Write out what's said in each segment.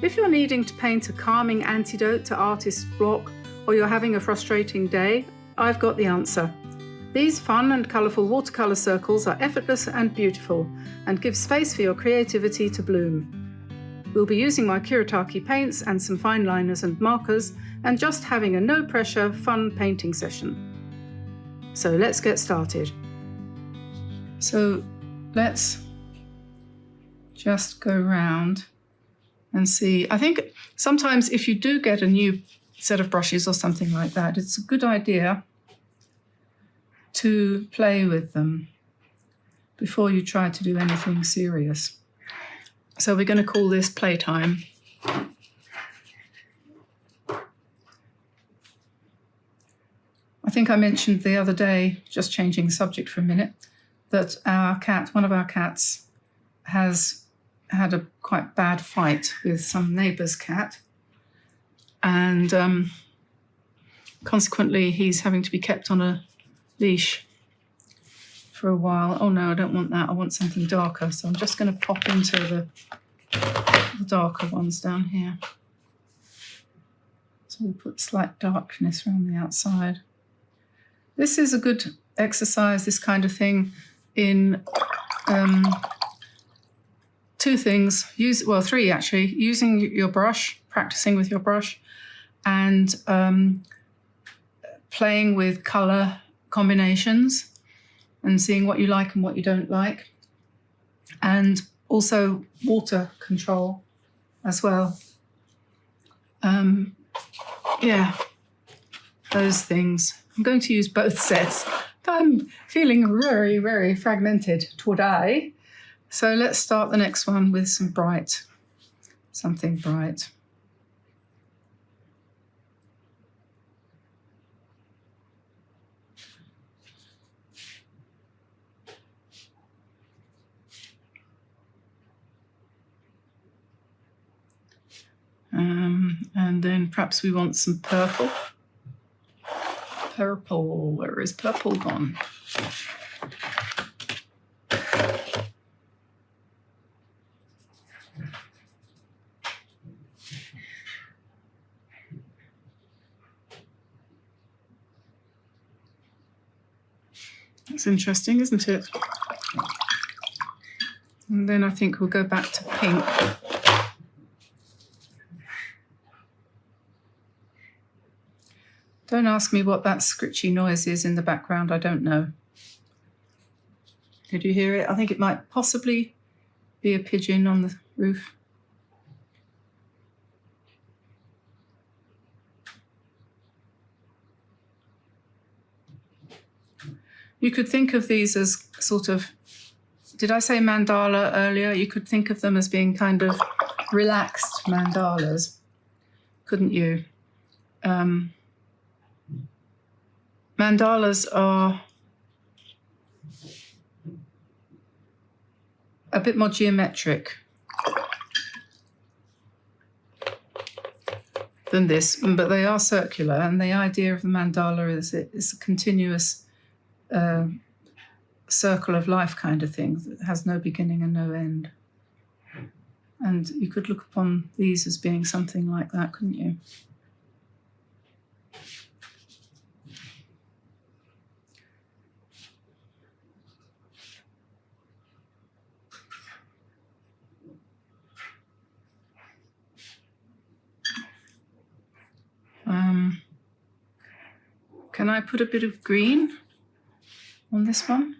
If you're needing to paint a calming antidote to artist's block, or you're having a frustrating day, I've got the answer. These fun and colourful watercolour circles are effortless and beautiful, and give space for your creativity to bloom. We'll be using my Kuretake paints and some fine liners and markers, and just having a no-pressure, fun painting session. So let's get started. So let's just go round and see. I think sometimes if you do get a new set of brushes or something like that, it's a good idea to play with them before you try to do anything serious. So we're going to call this playtime. I think I mentioned the other day, just changing the subject for a minute, that our cat, one of our cats, has had a quite bad fight with some neighbour's cat, and consequently he's having to be kept on a leash for a while. Oh no, I don't want that. I want something darker. So I'm just going to pop into the darker ones down here. So we'll put slight darkness around the outside. This is a good exercise, this kind of thing, in two things. Three actually. Using your brush, practicing with your brush, and playing with colour combinations and seeing what you like and what you don't like, and also water control as well. Yeah, those things. I'm going to use both sets. I'm feeling very, very fragmented today. So let's start the next one with something bright. And then perhaps we want some purple. Purple, where is purple gone? That's interesting, isn't it? And then I think we'll go back to pink. Don't ask me what that scritchy noise is in the background, I don't know. Did you hear it? I think it might possibly be a pigeon on the roof. You could think of these as sort of, did I say mandala earlier? You could think of them as being kind of relaxed mandalas, couldn't you? Mandalas are a bit more geometric than this, but they are circular, and the idea of the mandala is it's a continuous circle of life kind of thing that has no beginning and no end. And you could look upon these as being something like that, couldn't you? Can I put a bit of green on this one?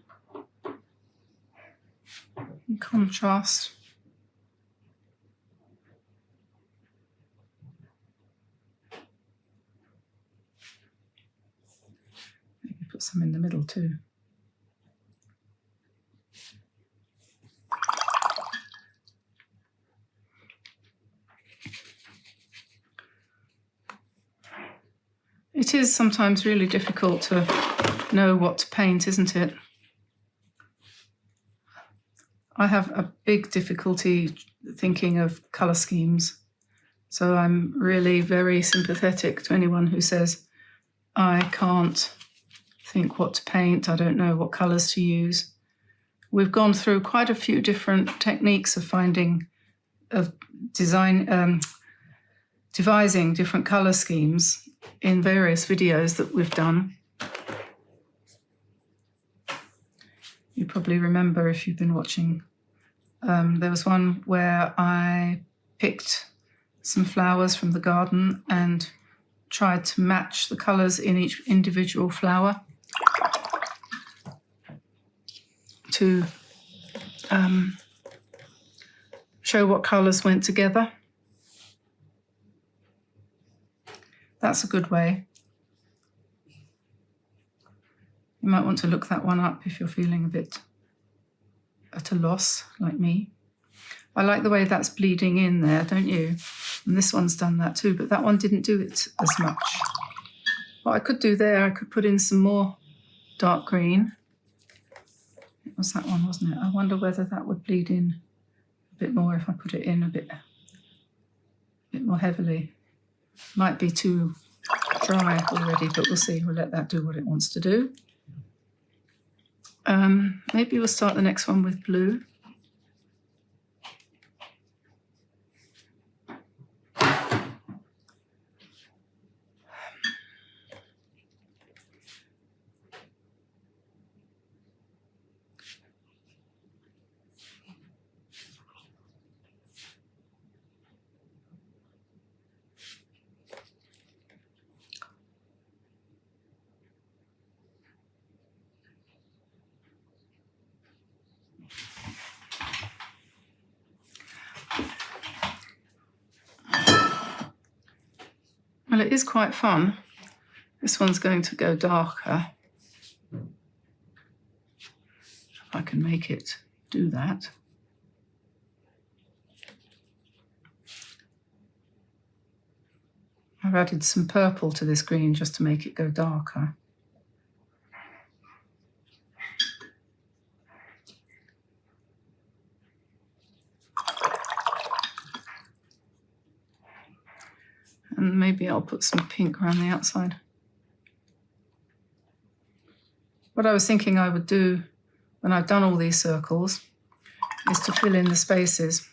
In contrast. Maybe put some in the middle too. It is sometimes really difficult to know what to paint, isn't it? I have a big difficulty thinking of colour schemes, so I'm really very sympathetic to anyone who says, I can't think what to paint, I don't know what colours to use. We've gone through quite a few different techniques of finding of devising different colour schemes in various videos that we've done. You probably remember if you've been watching. There was one where I picked some flowers from the garden and tried to match the colours in each individual flower to show what colours went together. That's a good way. You might want to look that one up if you're feeling a bit at a loss, like me. I like the way that's bleeding in there, don't you? And this one's done that too, but that one didn't do it as much. What I could do there, I could put in some more dark green. It was that one, wasn't it? I wonder whether that would bleed in a bit more if I put it in a bit more heavily. Might be too dry already, but we'll see. We'll let that do what it wants to do. Maybe we'll start the next one with blue. Well, it is quite fun. This one's going to go darker. If I can make it do that. I've added some purple to this green just to make it go darker. And maybe I'll put some pink around the outside. What I was thinking I would do when I've done all these circles is to fill in the spaces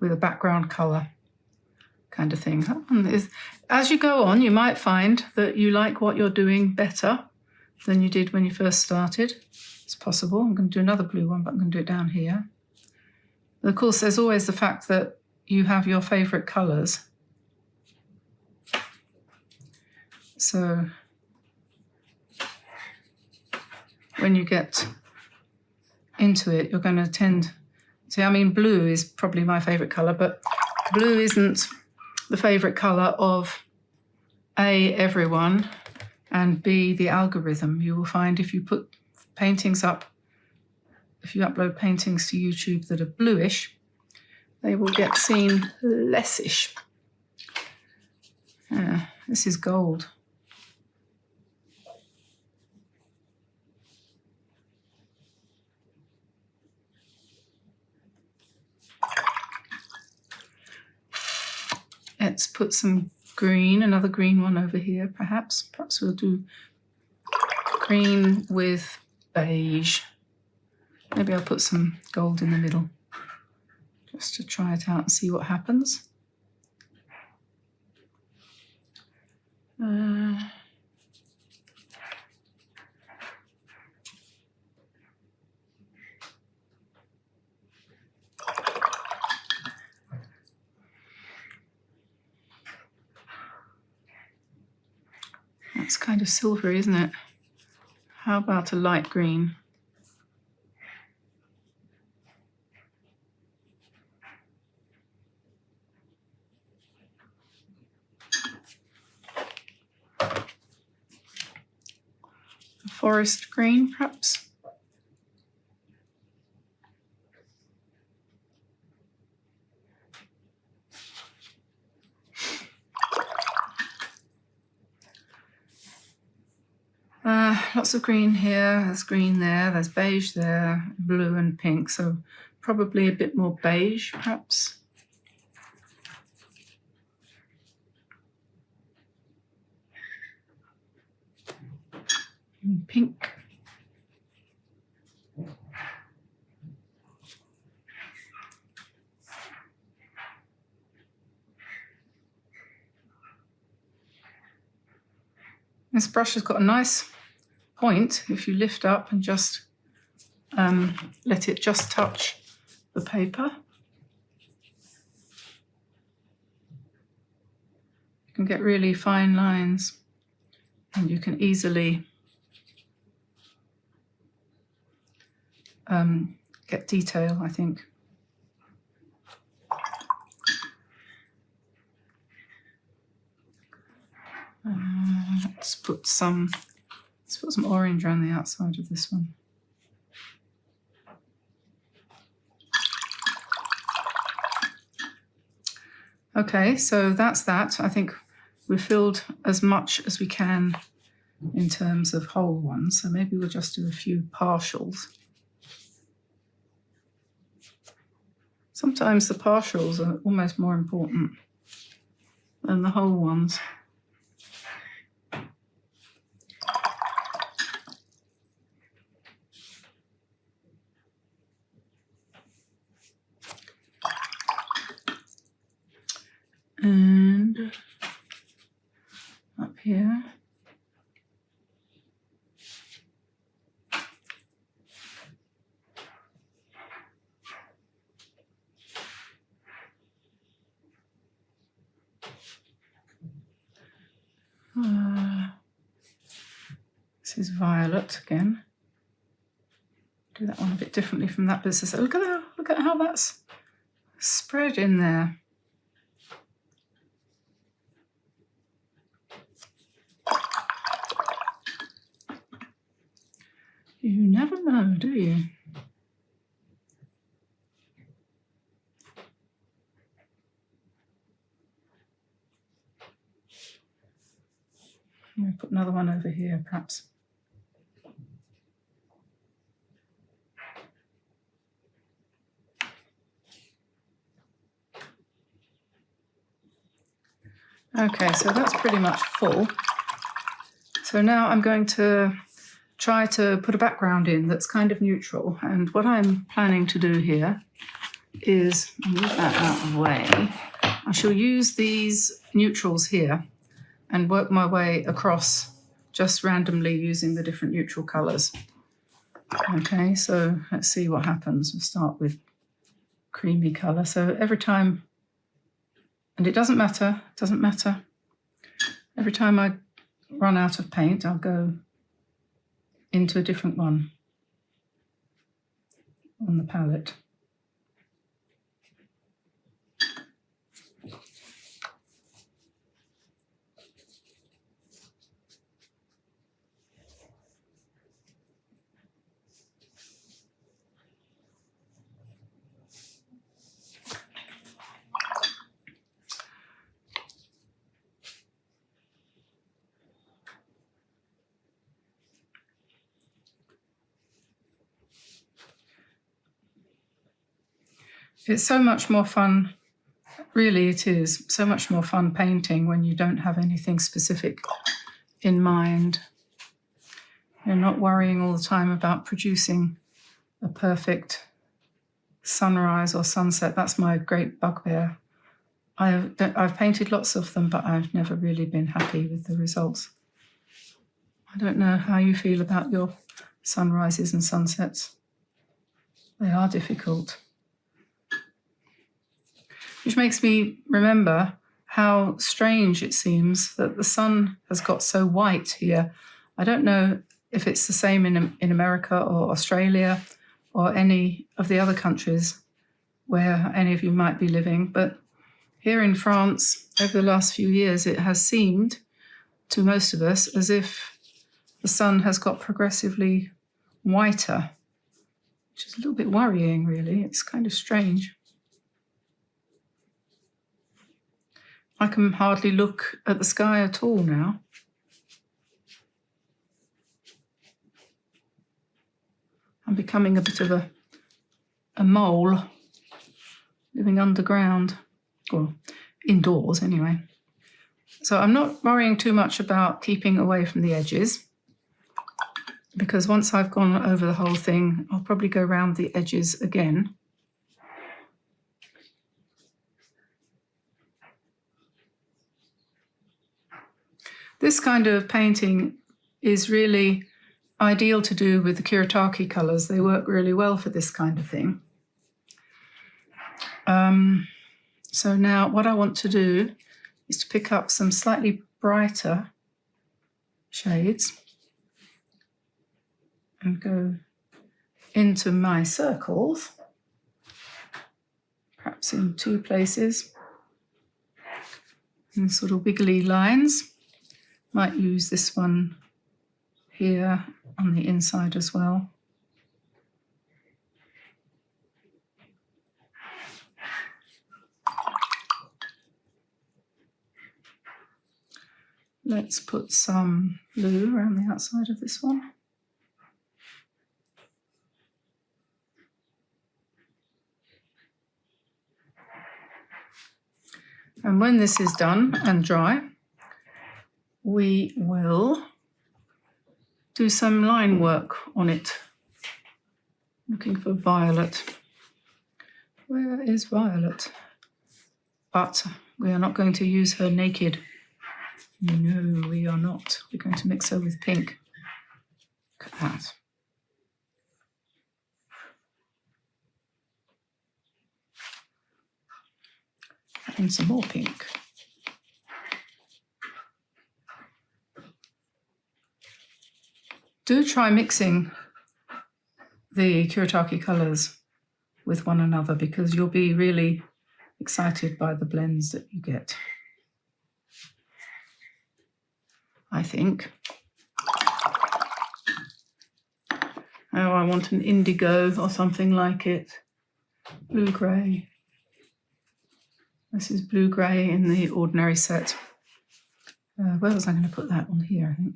with a background colour kind of thing. That one is, as you go on, you might find that you like what you're doing better than you did when you first started. It's possible. I'm going to do another blue one, but I'm going to do it down here. And of course, there's always the fact that you have your favourite colours. So when you get into it, you're going to tend to, I mean, blue is probably my favourite colour, but blue isn't the favourite colour of A, everyone, and B, the algorithm. You will find if you put paintings up, if you upload paintings to YouTube that are bluish, they will get seen lessish. Yeah, this is gold. Let's put some green, another green one over here, perhaps. Perhaps we'll do green with beige. Maybe I'll put some gold in the middle just to try it out and see what happens. That's kind of silvery, isn't it? How about a light green? A forest green, perhaps? Lots of green here, there's green there, there's beige there, blue and pink, so probably a bit more beige, perhaps. And pink. This brush has got a nice point if you lift up and just let it just touch the paper. You can get really fine lines and you can easily get detail, I think. Let's put some orange around the outside of this one. Okay, so that's that. I think we've filled as much as we can in terms of whole ones, so maybe we'll just do a few partials. Sometimes the partials are almost more important than the whole ones. And up here. This is violet again. Do that one a bit differently from that business. Look at how that's spread in there. You never know, do you? I'm going to put another one over here, perhaps. Okay, so that's pretty much full. So now I'm going to try to put a background in that's kind of neutral. And what I'm planning to do here is move that out of the way. I shall use these neutrals here and work my way across just randomly using the different neutral colours. Okay, so let's see what happens. We'll start with creamy colour. So every time, and it doesn't matter. Every time I run out of paint, I'll go into a different one on the palette. It's so much more fun, really it is, so much more fun painting when you don't have anything specific in mind. You're not worrying all the time about producing a perfect sunrise or sunset. That's my great bugbear. I've painted lots of them, but I've never really been happy with the results. I don't know how you feel about your sunrises and sunsets. They are difficult. Which makes me remember how strange it seems that the sun has got so white here. I don't know if it's the same in America or Australia or any of the other countries where any of you might be living, but here in France, over the last few years, it has seemed to most of us as if the sun has got progressively whiter, which is a little bit worrying, really. It's kind of strange. I can hardly look at the sky at all now. I'm becoming a bit of a mole, living underground, or indoors anyway. So I'm not worrying too much about keeping away from the edges, because once I've gone over the whole thing, I'll probably go around the edges again. This kind of painting is really ideal to do with the Kuretake colours. They work really well for this kind of thing. So now what I want to do is to pick up some slightly brighter shades and go into my circles, perhaps in 2 places, and sort of wiggly lines. Might use this one here on the inside as well. Let's put some blue around the outside of this one. And when this is done and dry, we will do some line work on it. Looking for Violet. Where is Violet? But we are not going to use her naked. No, we are not. We're going to mix her with pink. Look at that. And some more pink. Do try mixing the Kuretake colours with one another, because you'll be really excited by the blends that you get, I think. Oh, I want an indigo or something like it. Blue-grey. This is blue-grey in the ordinary set. Where was I going to put that? On here, I think.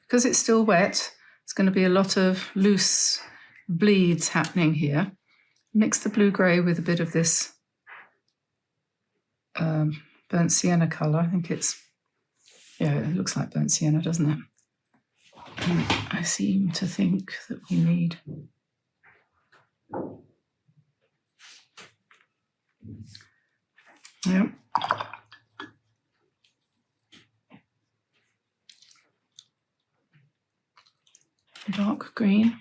Because it's still wet, there's going to be a lot of loose bleeds happening here. Mix the blue-grey with a bit of this burnt sienna colour. I think it's, yeah, it looks like burnt sienna, doesn't it? And I seem to think that we need yep. Dark green.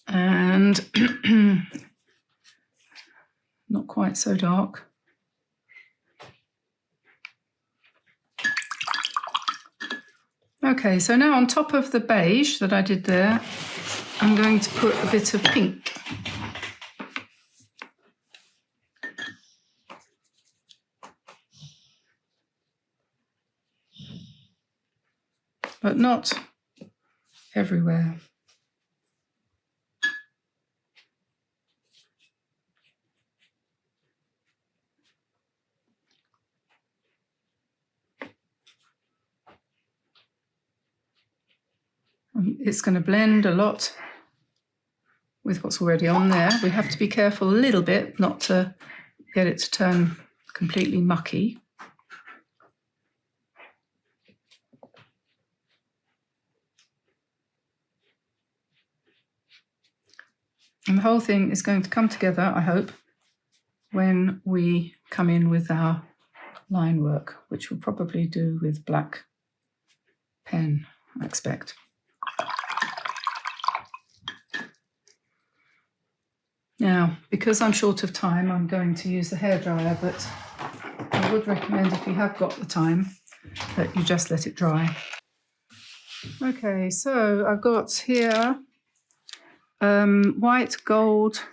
And not quite so dark. Okay, so now on top of the beige that I did there, I'm going to put a bit of pink. But not everywhere. It's going to blend a lot with what's already on there. We have to be careful a little bit not to get it to turn completely mucky. And the whole thing is going to come together, I hope, when we come in with our line work, which we'll probably do with black pen, I expect. Now, because I'm short of time, I'm going to use the hairdryer, but I would recommend, if you have got the time, that you just let it dry. Okay, so I've got here white, gold,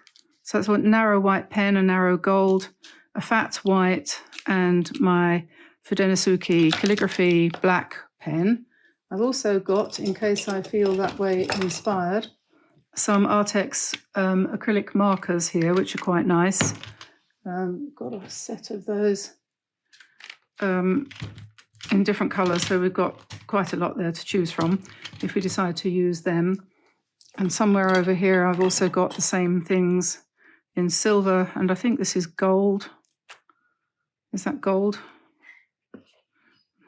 so that's a narrow white pen, a narrow gold, a fat white, and my Fudenisuke calligraphy black pen. I've also got, in case I feel that way inspired, some Artex acrylic markers here, which are quite nice. Got a set of those in different colours, so we've got quite a lot there to choose from if we decide to use them. And somewhere over here I've also got the same things in silver, and I think this is gold. Is that gold?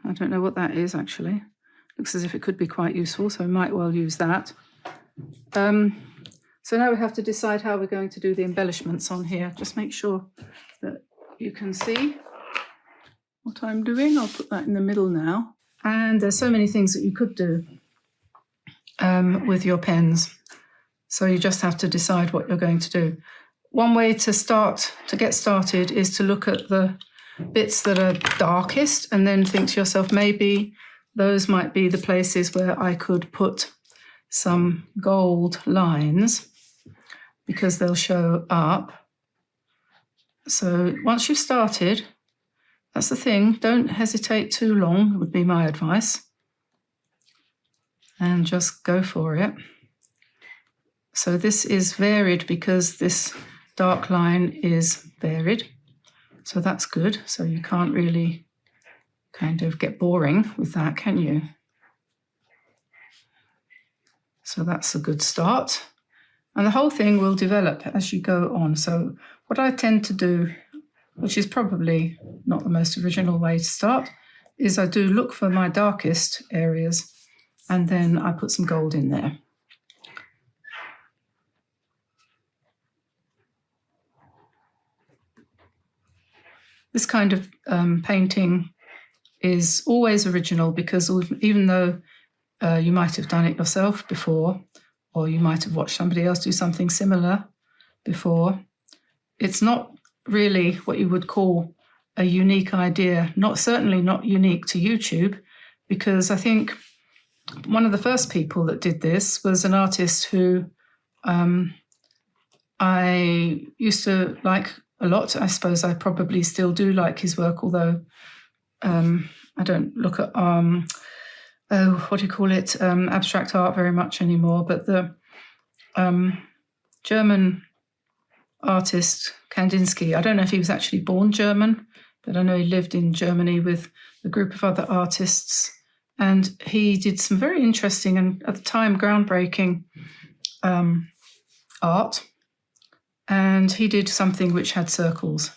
I don't know what that is actually. Looks as if it could be quite useful, so I might well use that. So now we have to decide how we're going to do the embellishments on here. Just make sure that you can see what I'm doing. I'll put that in the middle now. And there's so many things that you could do with your pens. So you just have to decide what you're going to do. One way to get started is to look at the bits that are darkest and then think to yourself, maybe those might be the places where I could put some gold lines because they'll show up. So once you've started, that's the thing, don't hesitate too long, would be my advice. And just go for it. So this is varied because this dark line is varied. So that's good. So you can't really kind of get boring with that, can you? So that's a good start. And the whole thing will develop as you go on. So what I tend to do, which is probably not the most original way to start, is I do look for my darkest areas and then I put some gold in there. This kind of painting is always original because even though you might have done it yourself before, or you might have watched somebody else do something similar before, it's not really what you would call a unique idea, certainly not unique to YouTube, because I think one of the first people that did this was an artist who I used to like a lot. I suppose I probably still do like his work, although I don't look at abstract art very much anymore. But the German artist Kandinsky, I don't know if he was actually born German, but I know he lived in Germany with a group of other artists, and he did some very interesting and at the time groundbreaking art. And he did something which had circles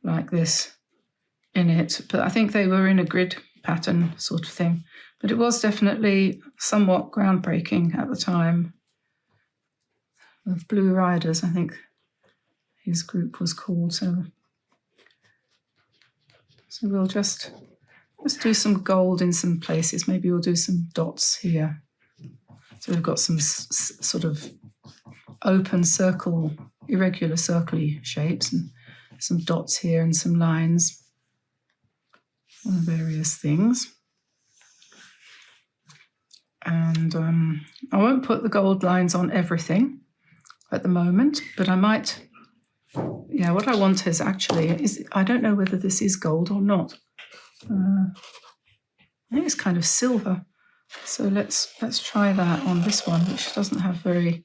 like this in it, but I think they were in a grid pattern sort of thing. But it was definitely somewhat groundbreaking at the time. Of Blue Riders, I think his group was called. So we'll just do some gold in some places. Maybe we'll do some dots here. So we've got some sort of open circle, irregular circly shapes, and some dots here and some lines on various things. And I won't put the gold lines on everything at the moment, but I might. Yeah, what I want is I don't know whether this is gold or not. I think it's kind of silver. So let's try that on this one, which doesn't have very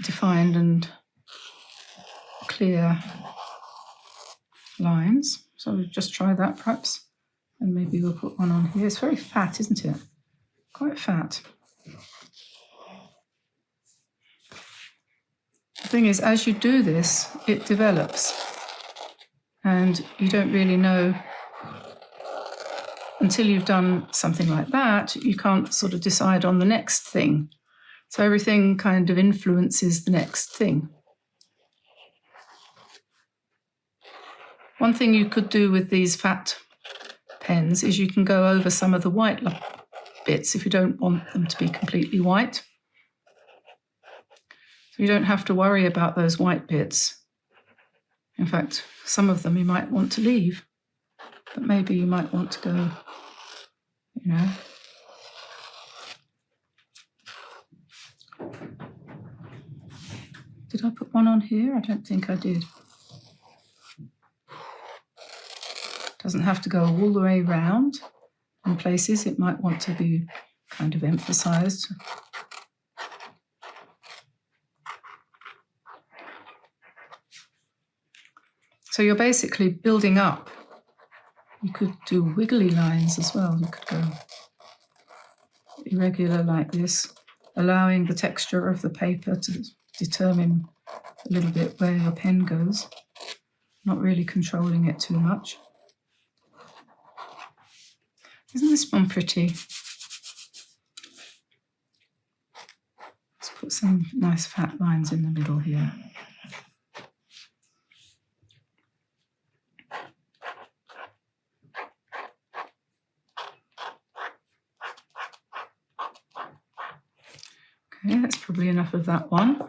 defined and clear lines. So we'll just try that perhaps, and maybe we'll put one on here. It's very fat, isn't it? Quite fat. The thing is, as you do this, it develops, and you don't really know until you've done something like that. You can't sort of decide on the next thing. So everything kind of influences the next thing. One thing you could do with these fat pens is you can go over some of the white bits if you don't want them to be completely white. So you don't have to worry about those white bits. In fact, some of them you might want to leave, but maybe you might want to go, Did I put one on here? I don't think I did. Doesn't have to go all the way round. In places it might want to be kind of emphasized. So you're basically building up. You could do wiggly lines as well. You could go irregular like this, allowing the texture of the paper to determine a little bit where your pen goes, not really controlling it too much. Isn't this one pretty? Let's Put some nice fat lines in the middle here. Okay, that's probably enough of that one.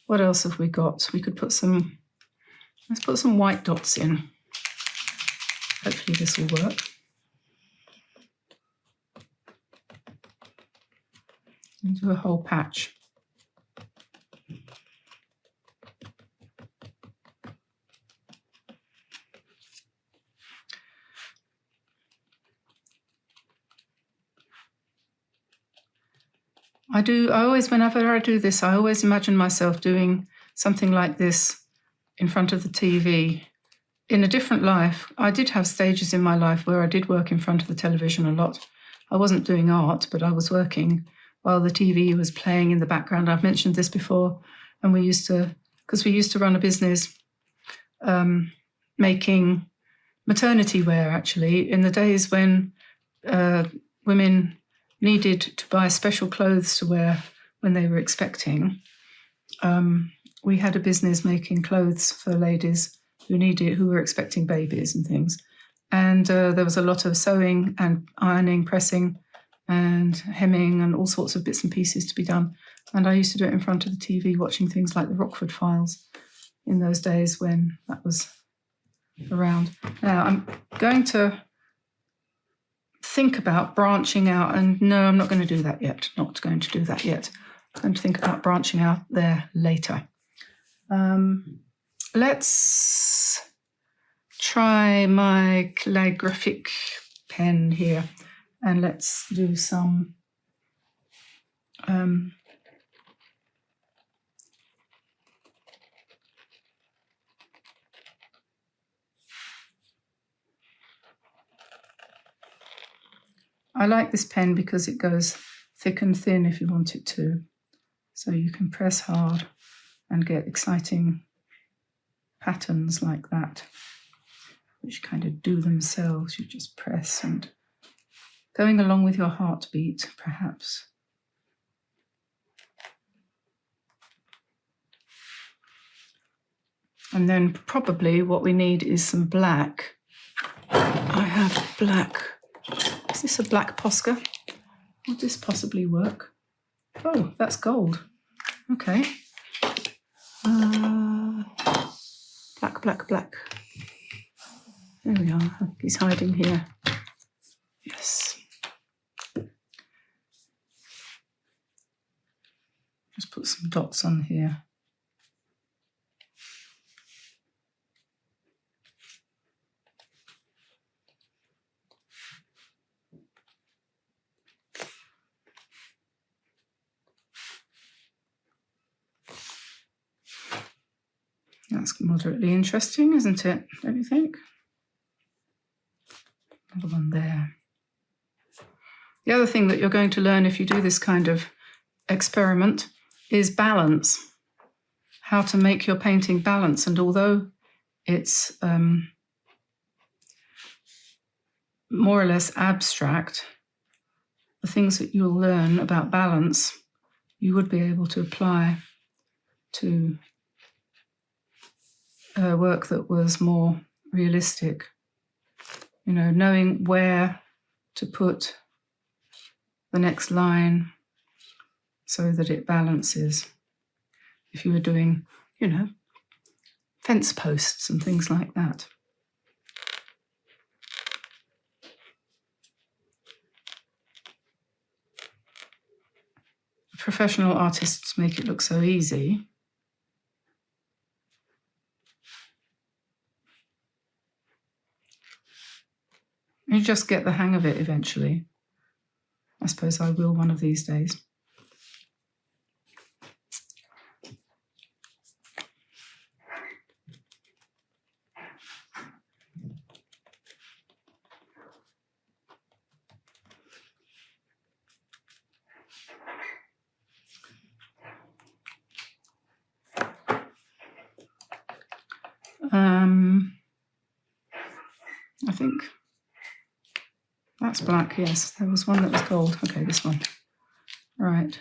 What else have we got? We could put some, let's put some white dots in. Hopefully this will work. And do a whole patch. Whenever I do this, I always imagine myself doing something like this in front of the TV. In a different life, I did have stages in my life where I did work in front of the television a lot. I wasn't doing art, but I was working while the TV was playing in the background. I've mentioned this before, and we used to run a business making maternity wear, actually, in the days when women needed to buy special clothes to wear when they were expecting. We had a business making clothes for ladies who were expecting babies and things. And there was a lot of sewing and ironing, pressing and hemming and all sorts of bits and pieces to be done. And I used to do it in front of the TV, watching things like the Rockford Files in those days when that was around. Now, I'm going to think about branching out, and no, I'm not going to do that yet. Not going to do that yet. I'm going to think about branching out there later. Let's try my calligraphic pen here, and let's do some I like this pen because it goes thick and thin if you want it to. So you can press hard and get exciting patterns like that, which kind of do themselves. You just press and going along with your heartbeat, perhaps. And then probably what we need is some black. I have black. Is this a black Posca? Would this possibly work? Oh, that's gold. Okay. Black. There we are. He's hiding here. Yes. Just put some dots on here. That's moderately interesting, isn't it? Don't you think? Another one there. The other thing that you're going to learn if you do this kind of experiment is balance. How to make your painting balance. And although it's more or less abstract, the things that you'll learn about balance, you would be able to apply to work that was more realistic. You know, knowing where to put the next line so that it balances. If you were doing, you know, fence posts and things like that. Professional artists make it look so easy. You just get the hang of it eventually. I suppose I will one of these days. I think that's black, yes. There was one that was gold. Okay, this one. Right.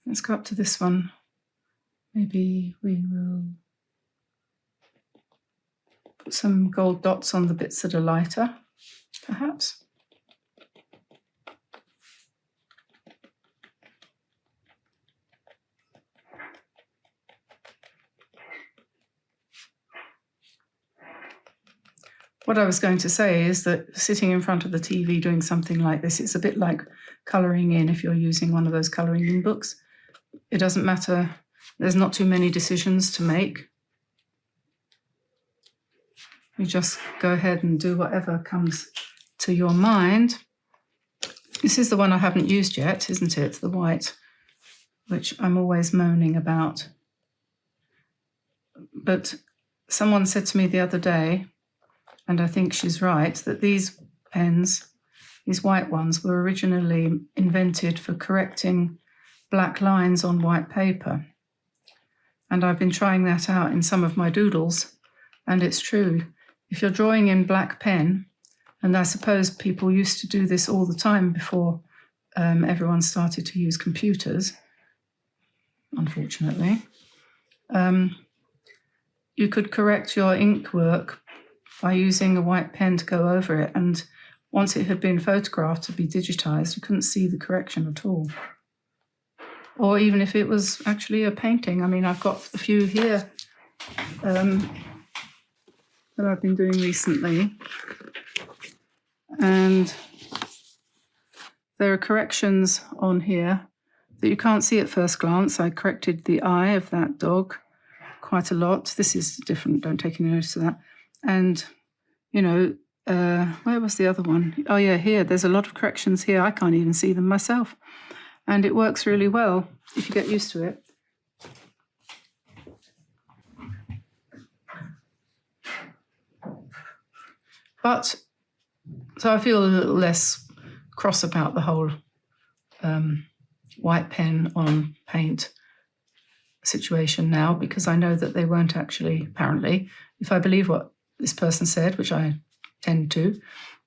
Let's go up to this one. Maybe we will put some gold dots on the bits that are lighter, perhaps. What I was going to say is that sitting in front of the TV doing something like this, it's a bit like colouring in if you're using one of those colouring in books. It doesn't matter. There's not too many decisions to make. You just go ahead and do whatever comes to your mind. This is the one I haven't used yet, isn't it? The white, which I'm always moaning about. But someone said to me the other day, and I think she's right, that these pens, these white ones, were originally invented for correcting black lines on white paper. And I've been trying that out in some of my doodles, and it's true. If you're drawing in black pen, and I suppose people used to do this all the time before everyone started to use computers, unfortunately, you could correct your ink work by using a white pen to go over it, and once it had been photographed to be digitized, you couldn't see the correction at all. Or even if it was actually a painting. I mean, I've got a few here that I've been doing recently, and there are corrections on here that you can't see at first glance. I corrected the eye of that dog quite a lot. This is different, don't take any notice of that. And, you know, where was the other one? Oh, yeah, here. There's a lot of corrections here. I can't even see them myself. And it works really well if you get used to it. But, so I feel a little less cross about the whole white pen on paint situation now, because I know that they weren't actually, apparently, if I believe what this person said, which I tend to,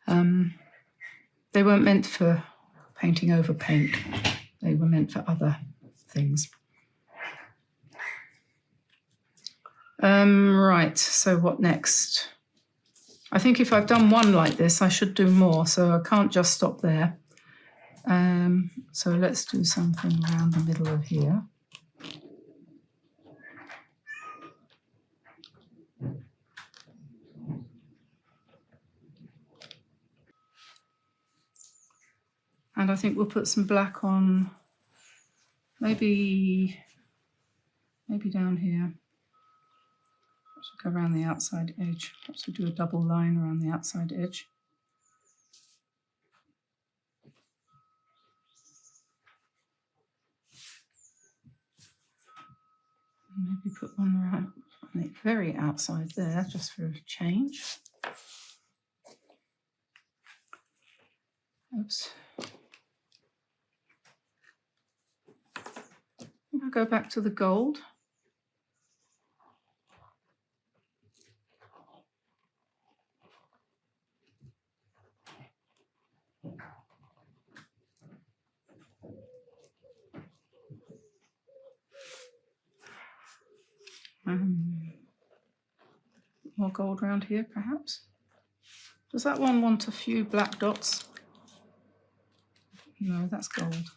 they weren't meant for painting over paint. They were meant for other things. Right, so what next? I think if I've done one like this, I should do more, so I can't just stop there. So let's do something around the middle of here. And I think we'll put some black on, maybe down here. Perhaps we'll go around the outside edge. Perhaps we'll do a double line around the outside edge. And maybe put one around on the very outside there, just for a change. Oops. I'll go back to the gold. More gold around here, perhaps. Does that one want a few black dots? No, that's gold.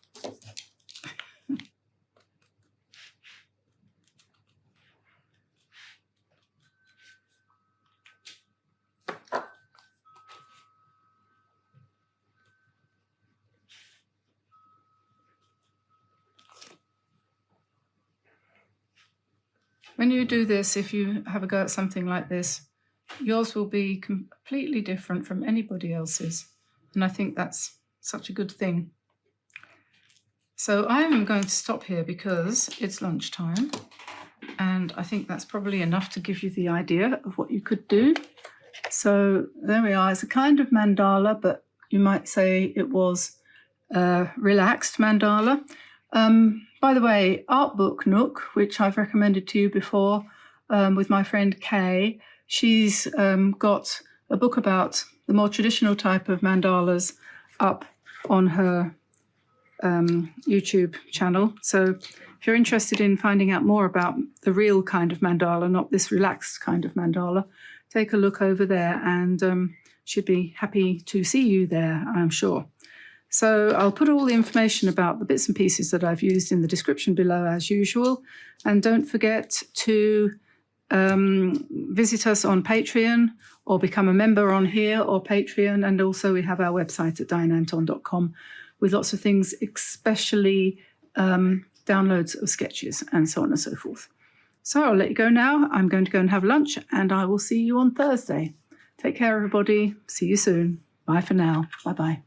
When you do this, if you have a go at something like this, yours will be completely different from anybody else's. And I think that's such a good thing. So I'm going to stop here because it's lunchtime. And I think that's probably enough to give you the idea of what you could do. So there we are. It's a kind of mandala, but you might say it was a relaxed mandala. By the way, Art Book Nook, which I've recommended to you before with my friend Kay, she's got a book about the more traditional type of mandalas up on her YouTube channel. So if you're interested in finding out more about the real kind of mandala, not this relaxed kind of mandala, take a look over there, and should be happy to see you there, I'm sure. So I'll put all the information about the bits and pieces that I've used in the description below as usual. And don't forget to visit us on Patreon or become a member on here or Patreon. And also we have our website at dianeantone.com with lots of things, especially downloads of sketches and so on and so forth. So I'll let you go now. I'm going to go and have lunch, and I will see you on Thursday. Take care, everybody. See you soon. Bye for now. Bye-bye.